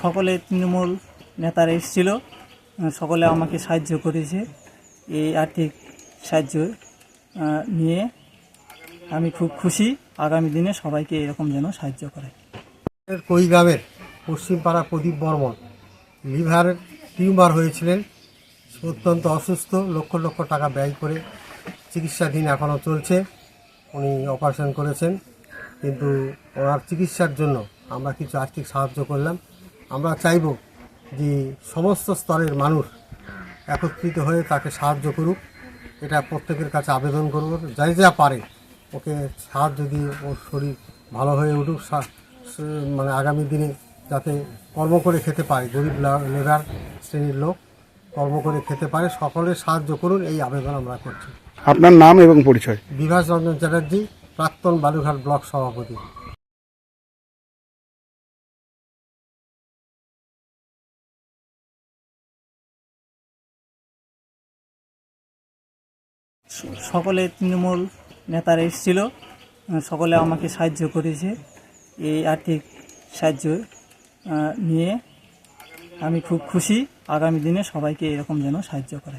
সকলে তৃণমূল নেতারা এসেছিল, সকলে আমাকে সাহায্য করেছে। এই আর্থিক সাহায্য নিয়ে আমি খুব খুশি। আগামী দিনে সবাইকে এরকম যেন সাহায্য করে। কৈগ্রামের পশ্চিমপাড়া প্রদীপ বর্মন লিভারের টিউমার হয়েছিলেন, অত্যন্ত অসুস্থ, লক্ষ লক্ষ টাকা ব্যয় করে চিকিৎসাধীন এখনও চলছে। উনি অপারেশন করেছেন, কিন্তু ওনার চিকিৎসার জন্য আমরা কিছু আর্থিক সাহায্য করলাম। আমরা চাইব যে সমস্ত স্তরের মানুষ একত্রিত হয়ে তাকে সাহায্য করুক, এটা প্রত্যেকের কাছে আবেদন করব। যাই যা পারে ওকে সাহায্য দিয়ে ওর শরীর ভালো হয়ে উঠুক, মানে আগামী দিনে যাতে কর্ম করে খেতে পারে, গরিব লেবার শ্রেণীর লোক কর্ম করে খেতে পারে, সকলের সাহায্য করুন, এই আবেদন আমরা করছি। আপনার নাম এবং পরিচয়? বিভাস রঞ্জন চ্যাটার্জি, প্রাক্তন বালুরঘাট ব্লক সভাপতি। সকলে তৃণমূল নেতারা এসেছিল, সকলে আমাকে সাহায্য করেছে। এই আর্থিক সাহায্য নিয়ে আমি খুব খুশি। আগামী দিনে সবাইকে এরকম যেন সাহায্য করে।